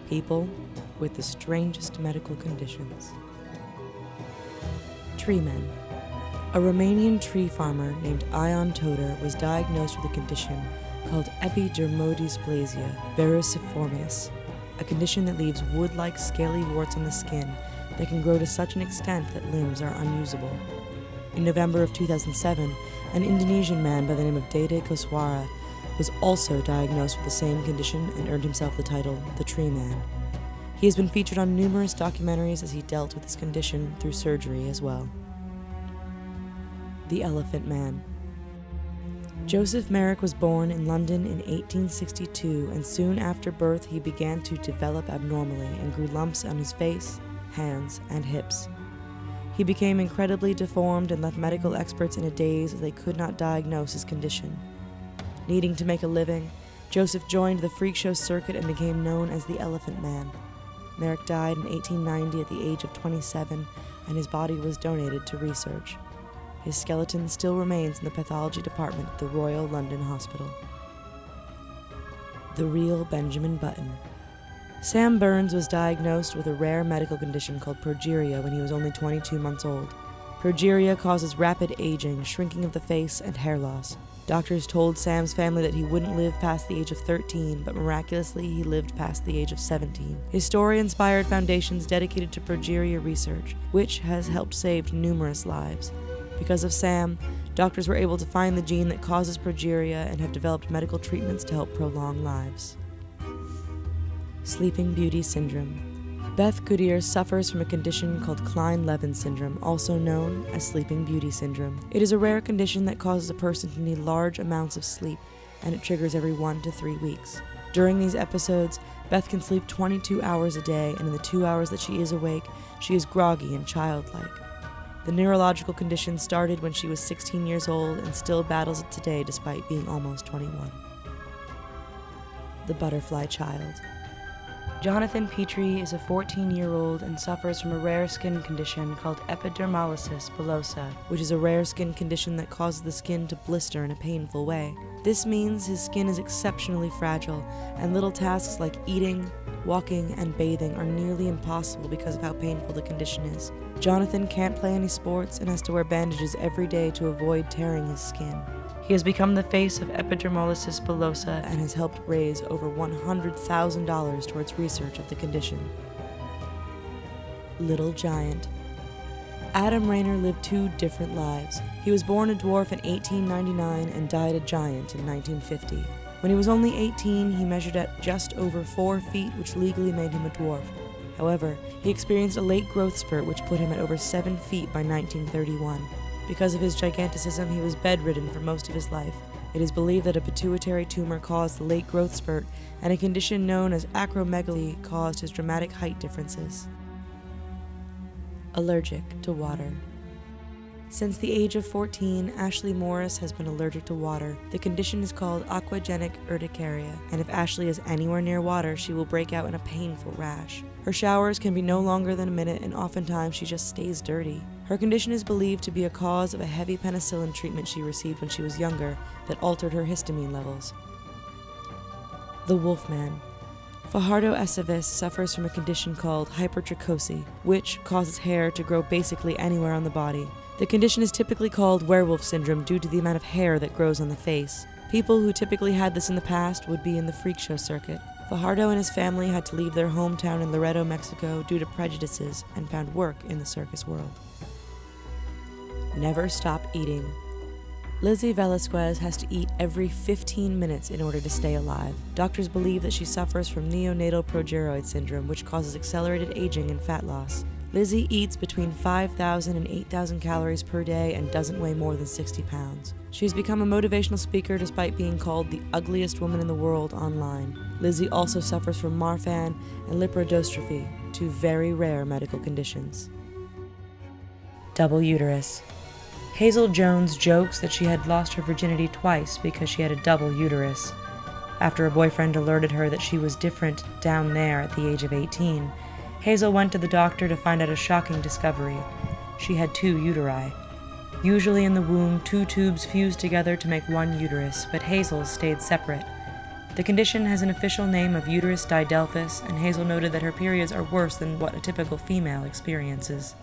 People with the strangest medical conditions. Tree men. A Romanian tree farmer named Ion Toder was diagnosed with a condition called epidermodysplasia verruciformis, a condition that leaves wood-like scaly warts on the skin that can grow to such an extent that limbs are unusable. In November of 2007, an Indonesian man by the name of Dede Koswara was also diagnosed with the same condition and earned himself the title the Tree Man. He has been featured on numerous documentaries as he dealt with his condition through surgery as well. The Elephant Man. Joseph Merrick was born in London in 1862, and soon after birth he began to develop abnormally and grew lumps on his face, hands, and hips. He became incredibly deformed and left medical experts in a daze as they could not diagnose his condition. Needing to make a living, Joseph joined the freak show circuit and became known as the Elephant Man. Merrick died in 1890 at the age of 27, and his body was donated to research. His skeleton still remains in the pathology department at the Royal London Hospital. The Real Benjamin Button. Sam Burns was diagnosed with a rare medical condition called progeria when he was only 22 months old. Progeria causes rapid aging, shrinking of the face, and hair loss. Doctors told Sam's family that he wouldn't live past the age of 13, but miraculously he lived past the age of 17. His story inspired foundations dedicated to progeria research, which has helped save numerous lives. Because of Sam, doctors were able to find the gene that causes progeria and have developed medical treatments to help prolong lives. Sleeping Beauty Syndrome. Beth Goodyear suffers from a condition called Klein-Levin syndrome, also known as Sleeping Beauty Syndrome. It is a rare condition that causes a person to need large amounts of sleep, and it triggers every 1 to 3 weeks. During these episodes, Beth can sleep 22 hours a day, and in the 2 hours that she is awake, she is groggy and childlike. The neurological condition started when she was 16 years old and still battles it today despite being almost 21. The Butterfly Child. Jonathan Petrie is a 14-year-old and suffers from a rare skin condition called epidermolysis bullosa, which is a rare skin condition that causes the skin to blister in a painful way. This means his skin is exceptionally fragile, and little tasks like eating, walking, and bathing are nearly impossible because of how painful the condition is. Jonathan can't play any sports and has to wear bandages every day to avoid tearing his skin. He has become the face of epidermolysis bullosa and has helped raise over $100,000 towards research of the condition. Little Giant. Adam Rayner lived 2 different lives. He was born a dwarf in 1899 and died a giant in 1950. When he was only 18, he measured at just over 4 feet, which legally made him a dwarf. However, he experienced a late growth spurt which put him at over 7 feet by 1931. Because of his giganticism, he was bedridden for most of his life. It is believed that a pituitary tumor caused the late growth spurt, and a condition known as acromegaly caused his dramatic height differences. Allergic to water. Since the age of 14, Ashley Morris has been allergic to water. The condition is called aquagenic urticaria, and if Ashley is anywhere near water, she will break out in a painful rash. Her showers can be no longer than a minute, and oftentimes she just stays dirty. Her condition is believed to be a cause of a heavy penicillin treatment she received when she was younger that altered her histamine levels. The Wolfman. Fajardo Aceves suffers from a condition called hypertrichosis, which causes hair to grow basically anywhere on the body. The condition is typically called werewolf syndrome due to the amount of hair that grows on the face. People who typically had this in the past would be in the freak show circuit. Fajardo and his family had to leave their hometown in Laredo, Mexico due to prejudices and found work in the circus world. Never stop eating. Lizzie Velasquez has to eat every 15 minutes in order to stay alive. Doctors believe that she suffers from neonatal progeroid syndrome, which causes accelerated aging and fat loss. Lizzie eats between 5,000 and 8,000 calories per day and doesn't weigh more than 60 pounds. She has become a motivational speaker despite being called the ugliest woman in the world online. Lizzie also suffers from Marfan and lipodystrophy, 2 very rare medical conditions. Double uterus. Hazel Jones jokes that she had lost her virginity twice because she had a double uterus. After a boyfriend alerted her that she was different down there at the age of 18, Hazel went to the doctor to find out a shocking discovery. She had 2 uteri. Usually in the womb, 2 tubes fused together to make 1 uterus, but Hazel's stayed separate. The condition has an official name of uterus didelphys, and Hazel noted that her periods are worse than what a typical female experiences.